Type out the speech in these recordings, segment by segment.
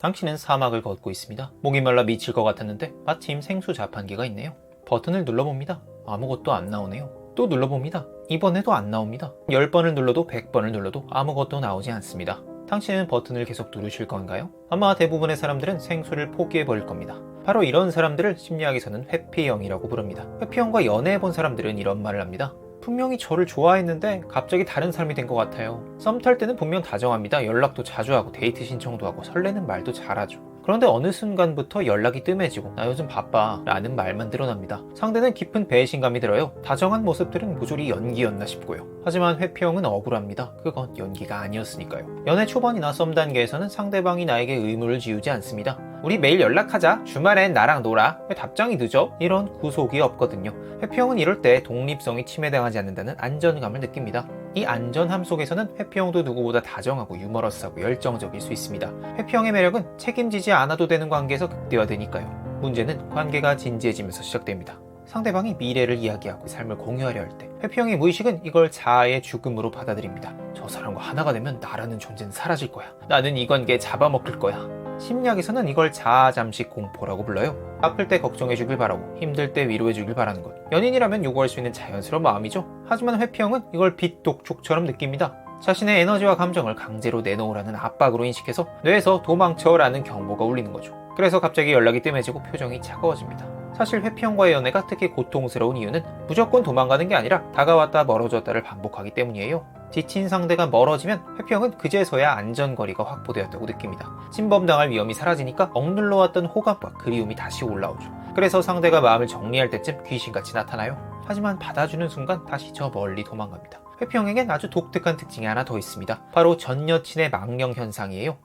당신은 사막을 걷고 있습니다. 목이 말라 미칠 것 같았는데 마침 생수 자판기가 있네요. 버튼을 눌러봅니다. 아무것도 안 나오네요. 또 눌러봅니다. 이번에도 안 나옵니다. 10번을 눌러도 100번을 눌러도 아무것도 나오지 않습니다. 당신은 버튼을 계속 누르실 건가요? 아마 대부분의 사람들은 생수를 포기해버릴 겁니다. 바로 이런 사람들을 심리학에서는 회피형이라고 부릅니다. 회피형과 연애해본 사람들은 이런 말을 합니다. 분명히 저를 좋아했는데 갑자기 다른 사람이 된 것 같아요. 썸 탈 때는 분명 다정합니다. 연락도 자주 하고 데이트 신청도 하고 설레는 말도 잘하죠. 그런데 어느 순간부터 연락이 뜸해지고 나 요즘 바빠 라는 말만 늘어납니다. 상대는 깊은 배신감이 들어요. 다정한 모습들은 모조리 연기였나 싶고요. 하지만 회피형은 억울합니다. 그건 연기가 아니었으니까요. 연애 초반이나 썸 단계에서는 상대방이 나에게 의무를 지우지 않습니다. 우리 매일 연락하자. 주말엔 나랑 놀아. 왜 답장이 늦어? 이런 구속이 없거든요. 회피형은 이럴 때 독립성이 침해당하지 않는다는 안전감을 느낍니다. 이 안전함 속에서는 회피형도 누구보다 다정하고 유머러스하고 열정적일 수 있습니다. 회피형의 매력은 책임지지 않아도 되는 관계에서 극대화되니까요. 문제는 관계가 진지해지면서 시작됩니다. 상대방이 미래를 이야기하고 삶을 공유하려 할 때 회피형의 무의식은 이걸 자아의 죽음으로 받아들입니다. 저 사람과 하나가 되면 나라는 존재는 사라질 거야. 나는 이 관계에 잡아먹힐 거야. 심리학에서는 이걸 자아잠식 공포라고 불러요. 아플 때 걱정해주길 바라고 힘들 때 위로해주길 바라는 것. 연인이라면 요구할 수 있는 자연스러운 마음이죠. 하지만 회피형은 이걸 빛독촉처럼 느낍니다. 자신의 에너지와 감정을 강제로 내놓으라는 압박으로 인식해서 뇌에서 도망쳐라는 경보가 울리는 거죠. 그래서 갑자기 연락이 뜸해지고 표정이 차가워집니다. 사실 회피형과의 연애가 특히 고통스러운 이유는 무조건 도망가는 게 아니라 다가왔다 멀어졌다를 반복하기 때문이에요. 지친 상대가 멀어지면 회피형은 그제서야 안전거리가 확보되었다고 느낍니다. 침범당할 위험이 사라지니까 억눌러왔던 호감과 그리움이 다시 올라오죠. 그래서 상대가 마음을 정리할 때쯤 귀신같이 나타나요. 하지만 받아주는 순간 다시 저 멀리 도망갑니다. 회피형에겐 아주 독특한 특징이 하나 더 있습니다. 바로 전 여친의 망령 현상이에요.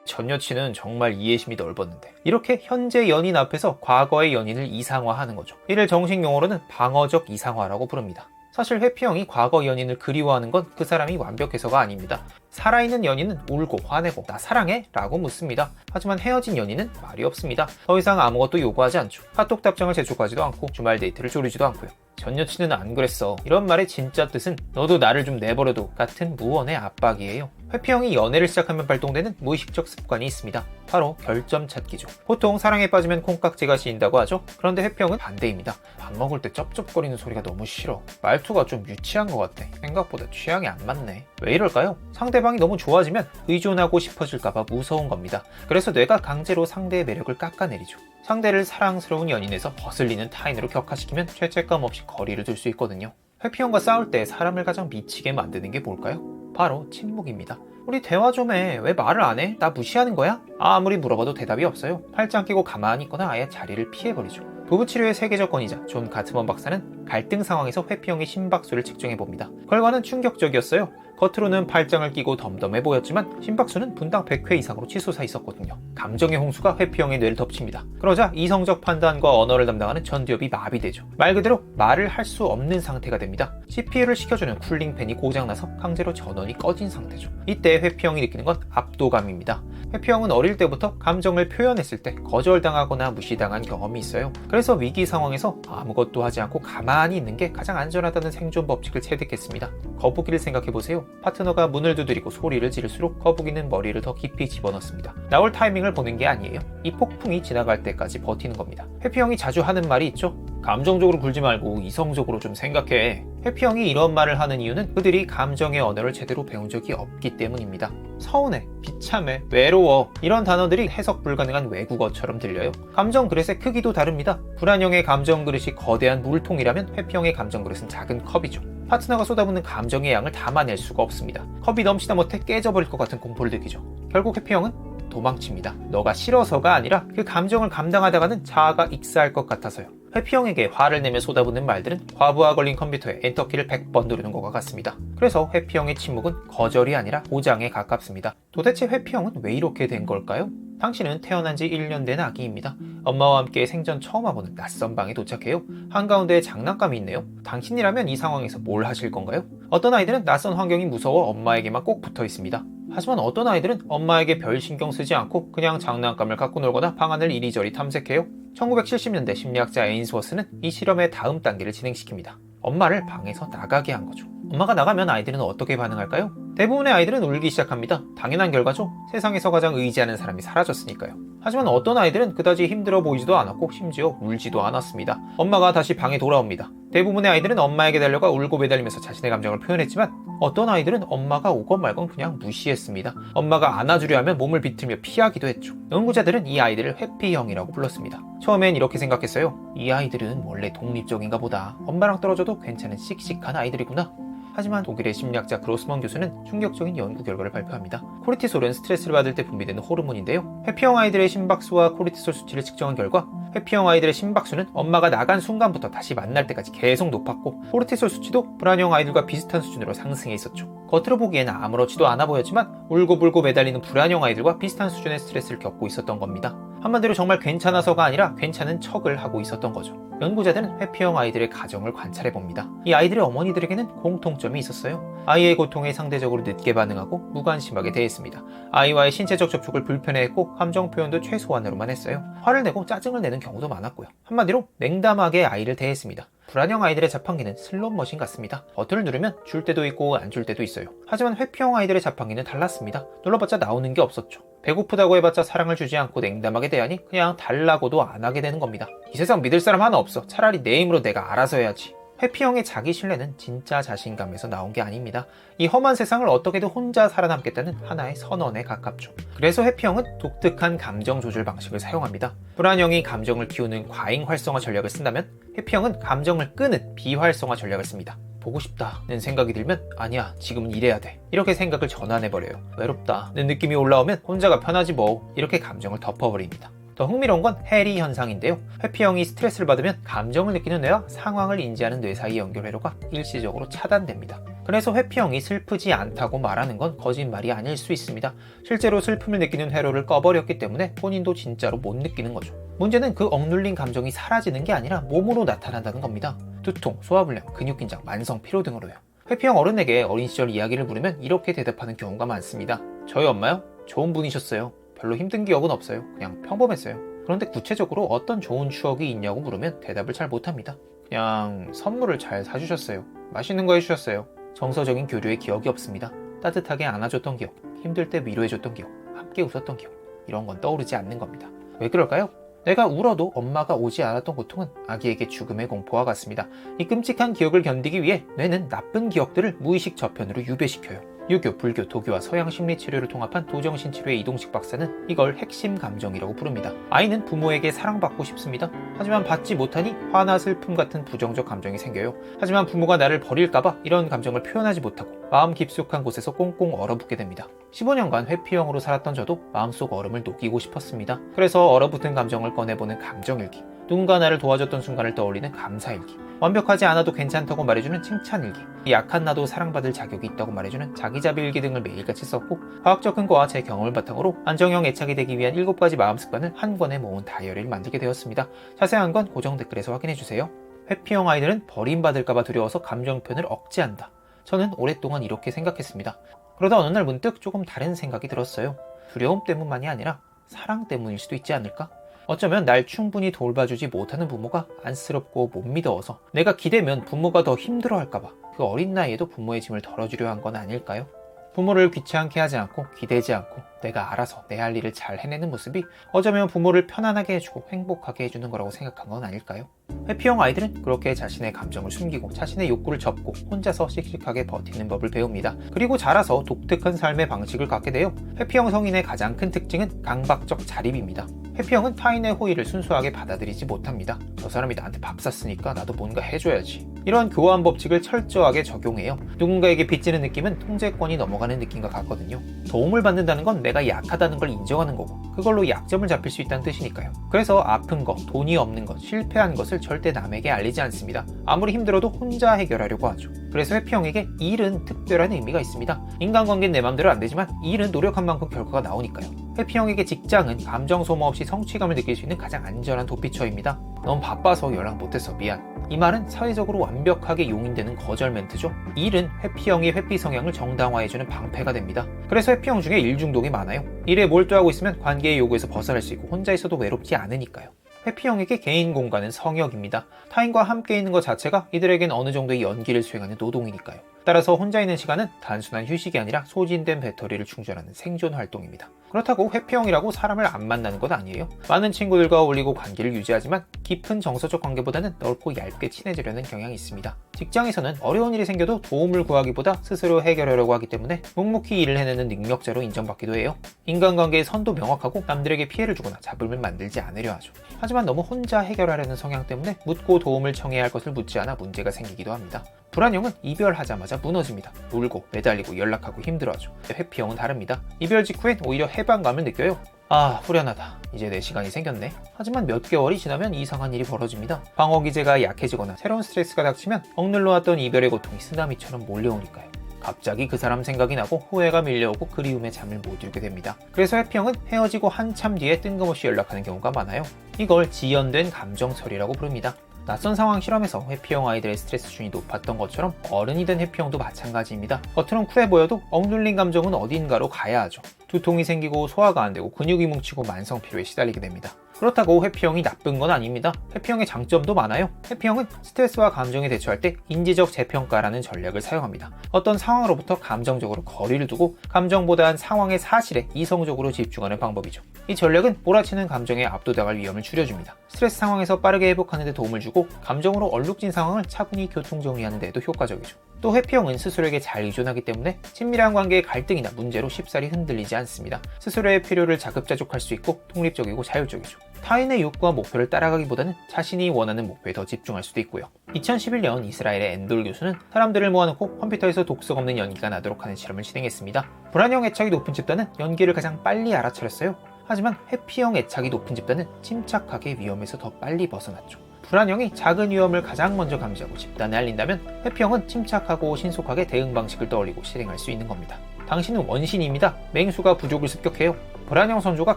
전 여친은 정말 이해심이 넓었는데 이렇게 현재 연인 앞에서 과거의 연인을 이상화하는 거죠. 이를 정식 용어로는 방어적 이상화라고 부릅니다. 사실 회피형이 과거 연인을 그리워하는 건 그 사람이 완벽해서가 아닙니다. 살아있는 연인은 울고 화내고 나 사랑해? 라고 묻습니다. 하지만 헤어진 연인은 말이 없습니다. 더 이상 아무것도 요구하지 않죠. 카톡 답장을 재촉하지도 않고 주말 데이트를 조르지도 않고요. 전 여친은 안 그랬어. 이런 말의 진짜 뜻은 너도 나를 좀 내버려둬 같은 무언의 압박이에요. 회피형이 연애를 시작하면 발동되는 무의식적 습관이 있습니다. 바로 별점 찾기죠. 보통 사랑에 빠지면 콩깍지가 씌인다고 하죠. 그런데 회피형은 반대입니다. 밥 먹을 때 쩝쩝거리는 소리가 너무 싫어. 말투가 좀 유치한 것 같아. 생각보다 취향이 안 맞네. 왜 이럴까요? 상대방이 너무 좋아지면 의존하고 싶어질까봐 무서운 겁니다. 그래서 뇌가 강제로 상대의 매력을 깎아내리죠. 상대를 사랑스러운 연인에서 거슬리는 타인으로 격화시키면 죄책감 없이 거리를 둘 수 있거든요. 회피형과 싸울 때 사람을 가장 미치게 만드는 게 뭘까요? 바로 침묵입니다. 우리 대화 좀 해. 왜 말을 안 해? 나 무시하는 거야? 아무리 물어봐도 대답이 없어요. 팔짱 끼고 가만히 있거나 아예 자리를 피해버리죠. 부부치료의 세계적 권위자 존 가트먼 박사는 갈등 상황에서 회피형의 심박수를 측정해봅니다. 결과는 충격적이었어요. 겉으로는 팔짱을 끼고 덤덤해 보였지만 심박수는 분당 100회 이상으로 치솟아 있었거든요. 감정의 홍수가 회피형의 뇌를 덮칩니다. 그러자 이성적 판단과 언어를 담당하는 전두엽이 마비되죠. 말 그대로 말을 할 수 없는 상태가 됩니다. CPU를 시켜주는 쿨링팬이 고장나서 강제로 전원이 꺼진 상태죠. 이때 회피형이 느끼는 건 압도감입니다. 회피형은 어릴 때부터 감정을 표현했을 때 거절당하거나 무시당한 경험이 있어요. 그래서 위기 상황에서 아무것도 하지 않고 가만히 있는 게 가장 안전하다는 생존 법칙을 체득했습니다. 거북이를 생각해보세요. 파트너가 문을 두드리고 소리를 지를수록 거북이는 머리를 더 깊이 집어넣습니다. 나올 타이밍을 보는 게 아니에요. 이 폭풍이 지나갈 때까지 버티는 겁니다. 회피형이 자주 하는 말이 있죠. 감정적으로 굴지 말고 이성적으로 좀 생각해. 회피형이 이런 말을 하는 이유는 그들이 감정의 언어를 제대로 배운 적이 없기 때문입니다. 서운해, 비참해, 외로워 이런 단어들이 해석 불가능한 외국어처럼 들려요. 감정 그릇의 크기도 다릅니다. 불안형의 감정 그릇이 거대한 물통이라면 회피형의 감정 그릇은 작은 컵이죠. 파트너가 쏟아붓는 감정의 양을 담아낼 수가 없습니다. 컵이 넘치다 못해 깨져버릴 것 같은 공포를 느끼죠. 결국 회피형은 도망칩니다. 너가 싫어서가 아니라 그 감정을 감당하다가는 자아가 익사할 것 같아서요. 회피형에게 화를 내며 쏟아붓는 말들은 과부하 걸린 컴퓨터에 엔터키를 100번 누르는 것과 같습니다. 그래서 회피형의 침묵은 거절이 아니라 보장에 가깝습니다. 도대체 회피형은 왜 이렇게 된 걸까요? 당신은 태어난 지 1년 된 아기입니다. 엄마와 함께 생전 처음 와보는 낯선 방에 도착해요. 한가운데에 장난감이 있네요. 당신이라면 이 상황에서 뭘 하실 건가요? 어떤 아이들은 낯선 환경이 무서워 엄마에게만 꼭 붙어 있습니다. 하지만 어떤 아이들은 엄마에게 별 신경 쓰지 않고 그냥 장난감을 갖고 놀거나 방 안을 이리저리 탐색해요. 1970년대 심리학자 에인스워스는 이 실험의 다음 단계를 진행시킵니다. 엄마를 방에서 나가게 한 거죠. 엄마가 나가면 아이들은 어떻게 반응할까요? 대부분의 아이들은 울기 시작합니다. 당연한 결과죠. 세상에서 가장 의지하는 사람이 사라졌으니까요. 하지만 어떤 아이들은 그다지 힘들어 보이지도 않았고 심지어 울지도 않았습니다. 엄마가 다시 방에 돌아옵니다. 대부분의 아이들은 엄마에게 달려가 울고 매달리면서 자신의 감정을 표현했지만 어떤 아이들은 엄마가 오건 말건 그냥 무시했습니다. 엄마가 안아주려 하면 몸을 비틀며 피하기도 했죠. 연구자들은 이 아이들을 회피형이라고 불렀습니다. 처음엔 이렇게 생각했어요. 이 아이들은 원래 독립적인가 보다. 엄마랑 떨어져도 괜찮은 씩씩한 아이들이구나. 하지만 독일의 심리학자 그로스먼 교수는 충격적인 연구 결과를 발표합니다. 코르티솔은 스트레스를 받을 때 분비되는 호르몬인데요. 회피형 아이들의 심박수와 코르티솔 수치를 측정한 결과 회피형 아이들의 심박수는 엄마가 나간 순간부터 다시 만날 때까지 계속 높았고 코르티솔 수치도 불안형 아이들과 비슷한 수준으로 상승해 있었죠. 겉으로 보기에는 아무렇지도 않아 보였지만 울고불고 매달리는 불안형 아이들과 비슷한 수준의 스트레스를 겪고 있었던 겁니다. 한마디로 정말 괜찮아서가 아니라 괜찮은 척을 하고 있었던 거죠. 연구자들은 회피형 아이들의 가정을 관찰해봅니다. 이 아이들의 어머니들에게는 공통점이 있었어요. 아이의 고통에 상대적으로 늦게 반응하고 무관심하게 대했습니다. 아이와의 신체적 접촉을 불편해했고 감정 표현도 최소한으로만 했어요. 화를 내고 짜증을 내는 경우도 많았고요. 한마디로 냉담하게 아이를 대했습니다. 불안형 아이들의 자판기는 슬롯머신 같습니다. 버튼을 누르면 줄 때도 있고 안 줄 때도 있어요. 하지만 회피형 아이들의 자판기는 달랐습니다. 눌러봤자 나오는 게 없었죠. 배고프다고 해봤자 사랑을 주지 않고 냉담하게 대하니 그냥 달라고도 안 하게 되는 겁니다. 이 세상 믿을 사람 하나 없어. 차라리 내 힘으로 내가 알아서 해야지. 회피형의 자기 신뢰는 진짜 자신감에서 나온 게 아닙니다. 이 험한 세상을 어떻게든 혼자 살아남겠다는 하나의 선언에 가깝죠. 그래서 회피형은 독특한 감정 조절 방식을 사용합니다. 불안형이 감정을 키우는 과잉 활성화 전략을 쓴다면 회피형은 감정을 끄는 비활성화 전략을 씁니다. 보고 싶다는 생각이 들면 아니야 지금은 이래야 돼 이렇게 생각을 전환해버려요. 외롭다는 느낌이 올라오면 혼자가 편하지 뭐 이렇게 감정을 덮어버립니다. 더 흥미로운 건 해리 현상인데요. 회피형이 스트레스를 받으면 감정을 느끼는 뇌와 상황을 인지하는 뇌 사이 연결 회로가 일시적으로 차단됩니다. 그래서 회피형이 슬프지 않다고 말하는 건 거짓말이 아닐 수 있습니다. 실제로 슬픔을 느끼는 회로를 꺼버렸기 때문에 본인도 진짜로 못 느끼는 거죠. 문제는 그 억눌린 감정이 사라지는 게 아니라 몸으로 나타난다는 겁니다. 두통, 소화불량, 근육긴장, 만성 피로 등으로요. 회피형 어른에게 어린 시절 이야기를 물으면 이렇게 대답하는 경우가 많습니다. 저희 엄마요? 좋은 분이셨어요. 별로 힘든 기억은 없어요. 그냥 평범했어요. 그런데 구체적으로 어떤 좋은 추억이 있냐고 물으면 대답을 잘 못합니다. 그냥 선물을 잘 사주셨어요. 맛있는 거 해주셨어요. 정서적인 교류의 기억이 없습니다. 따뜻하게 안아줬던 기억, 힘들 때 위로해줬던 기억, 함께 웃었던 기억 이런 건 떠오르지 않는 겁니다. 왜 그럴까요? 내가 울어도 엄마가 오지 않았던 고통은 아기에게 죽음의 공포와 같습니다. 이 끔찍한 기억을 견디기 위해 뇌는 나쁜 기억들을 무의식 저편으로 유배시켜요. 유교, 불교, 도교와 서양 심리치료를 통합한 도정신치료의 이동식 박사는 이걸 핵심 감정이라고 부릅니다. 아이는 부모에게 사랑받고 싶습니다. 하지만 받지 못하니 화나 슬픔 같은 부정적 감정이 생겨요. 하지만 부모가 나를 버릴까봐 이런 감정을 표현하지 못하고 마음 깊숙한 곳에서 꽁꽁 얼어붙게 됩니다. 15년간 회피형으로 살았던 저도 마음속 얼음을 녹이고 싶었습니다. 그래서 얼어붙은 감정을 꺼내보는 감정일기, 누군가 나를 도와줬던 순간을 떠올리는 감사일기, 완벽하지 않아도 괜찮다고 말해주는 칭찬일기, 약한 나도 사랑받을 자격이 있다고 말해주는 자기자비일기 등을 매일같이 썼고 과학적 근거와 제 경험을 바탕으로 안정형 애착이 되기 위한 7가지 마음 습관을 한 권에 모은 다이어리를 만들게 되었습니다. 자세한 건 고정 댓글에서 확인해주세요. 회피형 아이들은 버림받을까봐 두려워서 감정 표현을 억제한다. 저는 오랫동안 이렇게 생각했습니다. 그러다 어느 날 문득 조금 다른 생각이 들었어요. 두려움 때문만이 아니라 사랑 때문일 수도 있지 않을까? 어쩌면 날 충분히 돌봐주지 못하는 부모가 안쓰럽고 못 믿어서 내가 기대면 부모가 더 힘들어할까봐 그 어린 나이에도 부모의 짐을 덜어주려 한 건 아닐까요? 부모를 귀찮게 하지 않고 기대지 않고 내가 알아서 내 할 일을 잘 해내는 모습이 어쩌면 부모를 편안하게 해주고 행복하게 해주는 거라고 생각한 건 아닐까요? 회피형 아이들은 그렇게 자신의 감정을 숨기고 자신의 욕구를 접고 혼자서 씩씩하게 버티는 법을 배웁니다. 그리고 자라서 독특한 삶의 방식을 갖게 돼요. 회피형 성인의 가장 큰 특징은 강박적 자립입니다. 회피형은 타인의 호의를 순수하게 받아들이지 못합니다. 저 사람이 나한테 밥 샀으니까 나도 뭔가 해줘야지. 이런 교환 법칙을 철저하게 적용해요. 누군가에게 빚지는 느낌은 통제권이 넘어가는 느낌과 같거든요. 도움을 받는다는 건 내가 약하다는 걸 인정하는 거고 그걸로 약점을 잡힐 수 있다는 뜻이니까요. 그래서 아픈 것, 돈이 없는 것, 실패한 것을 절대 남에게 알리지 않습니다. 아무리 힘들어도 혼자 해결하려고 하죠. 그래서 회피형에게 일은 특별한 의미가 있습니다. 인간관계는 내 맘대로 안 되지만 일은 노력한 만큼 결과가 나오니까요. 회피형에게 직장은 감정 소모 없이 성취감을 느낄 수 있는 가장 안전한 도피처입니다. 넌 바빠서 연락 못했어 미안. 이 말은 사회적으로 완벽하게 용인되는 거절 멘트죠. 일은 회피형의 회피 성향을 정당화해주는 방패가 됩니다. 그래서 회피형 중에 일 중독이 많아요. 일에 몰두하고 있으면 관계의 요구에서 벗어날 수 있고 혼자 있어도 외롭지 않으니까요. 회피형에게 개인 공간은 성역입니다. 타인과 함께 있는 것 자체가 이들에겐 어느 정도의 연기를 수행하는 노동이니까요. 따라서 혼자 있는 시간은 단순한 휴식이 아니라 소진된 배터리를 충전하는 생존 활동입니다. 그렇다고 회피형이라고 사람을 안 만나는 건 아니에요. 많은 친구들과 어울리고 관계를 유지하지만 깊은 정서적 관계보다는 넓고 얇게 친해지려는 경향이 있습니다. 직장에서는 어려운 일이 생겨도 도움을 구하기보다 스스로 해결하려고 하기 때문에 묵묵히 일을 해내는 능력자로 인정받기도 해요. 인간관계의 선도 명확하고 남들에게 피해를 주거나 잡음을 만들지 않으려 하죠. 하지만 너무 혼자 해결하려는 성향 때문에 묻고 도움을 청해야 할 것을 묻지 않아 문제가 생기기도 합니다. 불안형은 이별하자마자 무너집니다. 울고 매달리고 연락하고 힘들어하죠. 회피형은 다릅니다. 이별 직후엔 오히려 해방감을 느껴요. 아, 후련하다. 이제 내 시간이 생겼네. 하지만 몇 개월이 지나면 이상한 일이 벌어집니다. 방어 기제가 약해지거나 새로운 스트레스가 닥치면 억눌러왔던 이별의 고통이 쓰나미처럼 몰려오니까요. 갑자기 그 사람 생각이 나고 후회가 밀려오고 그리움에 잠을 못 이루게 됩니다. 그래서 회피형은 헤어지고 한참 뒤에 뜬금없이 연락하는 경우가 많아요. 이걸 지연된 감정 처리라고 부릅니다. 낯선 상황 실험에서 회피형 아이들의 스트레스 순이 높았던 것처럼 어른이 된 회피형도 마찬가지입니다. 겉으론 쿨해 보여도 억눌린 감정은 어딘가로 가야 하죠. 두통이 생기고 소화가 안 되고 근육이 뭉치고 만성 피로에 시달리게 됩니다. 그렇다고 회피형이 나쁜 건 아닙니다. 회피형의 장점도 많아요. 회피형은 스트레스와 감정에 대처할 때 인지적 재평가라는 전략을 사용합니다. 어떤 상황으로부터 감정적으로 거리를 두고 감정보다는 상황의 사실에 이성적으로 집중하는 방법이죠. 이 전략은 몰아치는 감정에 압도당할 위험을 줄여줍니다. 스트레스 상황에서 빠르게 회복하는 데 도움을 주고 감정으로 얼룩진 상황을 차분히 교통정리하는 데도 효과적이죠. 또 회피형은 스스로에게 잘 의존하기 때문에 친밀한 관계의 갈등이나 문제로 쉽사리 흔들리지 않습니다. 스스로의 필요를 자급자족할 수 있고 독립적이고 자율적이죠. 타인의 욕구와 목표를 따라가기보다는 자신이 원하는 목표에 더 집중할 수도 있고요. 2011년 이스라엘의 엔돌 교수는 사람들을 모아놓고 컴퓨터에서 독성 없는 연기가 나도록 하는 실험을 진행했습니다. 불안형 애착이 높은 집단은 연기를 가장 빨리 알아차렸어요. 하지만 회피형 애착이 높은 집단은 침착하게 위험에서 더 빨리 벗어났죠. 불안형이 작은 위험을 가장 먼저 감지하고 집단에 알린다면 회피형은 침착하고 신속하게 대응 방식을 떠올리고 실행할 수 있는 겁니다. 당신은 원신입니다. 맹수가 부족을 습격해요. 불안형 선조가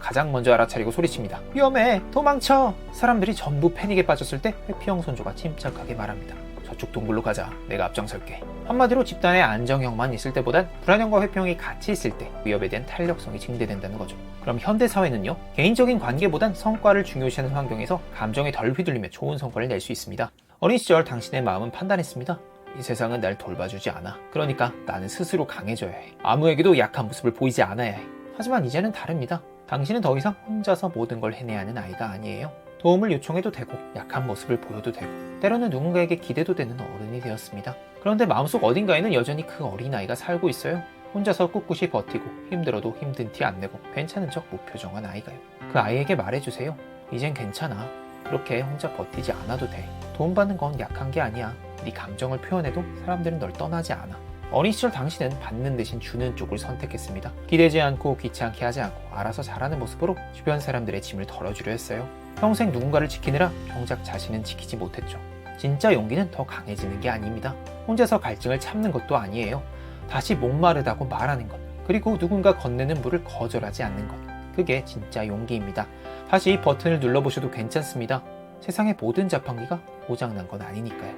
가장 먼저 알아차리고 소리칩니다. 위험해! 도망쳐! 사람들이 전부 패닉에 빠졌을 때 회피형 선조가 침착하게 말합니다. 저쪽 동굴로 가자. 내가 앞장설게. 한마디로 집단의 안정형만 있을 때보단 불안형과 회피형이 같이 있을 때 위협에 대한 탄력성이 증대된다는 거죠. 그럼 현대사회는요? 개인적인 관계보단 성과를 중요시하는 환경에서 감정에 덜 휘둘리며 좋은 성과를 낼 수 있습니다. 어린 시절 당신의 마음은 판단했습니다. 이 세상은 날 돌봐주지 않아. 그러니까 나는 스스로 강해져야 해. 아무에게도 약한 모습을 보이지 않아야 해. 하지만 이제는 다릅니다. 당신은 더 이상 혼자서 모든 걸 해내야 하는 아이가 아니에요. 도움을 요청해도 되고 약한 모습을 보여도 되고 때로는 누군가에게 기대도 되는 어른이 되었습니다. 그런데 마음속 어딘가에는 여전히 그 어린아이가 살고 있어요. 혼자서 꿋꿋이 버티고 힘들어도 힘든 티 안 내고 괜찮은 척 무표정한 아이가요. 그 아이에게 말해주세요. 이젠 괜찮아. 그렇게 혼자 버티지 않아도 돼. 도움받는 건 약한 게 아니야. 네 감정을 표현해도 사람들은 널 떠나지 않아. 어린 시절 당신은 받는 대신 주는 쪽을 선택했습니다. 기대지 않고 귀찮게 하지 않고 알아서 잘하는 모습으로 주변 사람들의 짐을 덜어주려 했어요. 평생 누군가를 지키느라 정작 자신은 지키지 못했죠. 진짜 용기는 더 강해지는 게 아닙니다. 혼자서 갈증을 참는 것도 아니에요. 다시 목마르다고 말하는 것, 그리고 누군가 건네는 물을 거절하지 않는 것. 그게 진짜 용기입니다. 다시 버튼을 눌러보셔도 괜찮습니다. 세상의 모든 자판기가 고장난 건 아니니까요.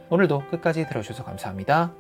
오늘도 끝까지 들어주셔서 감사합니다.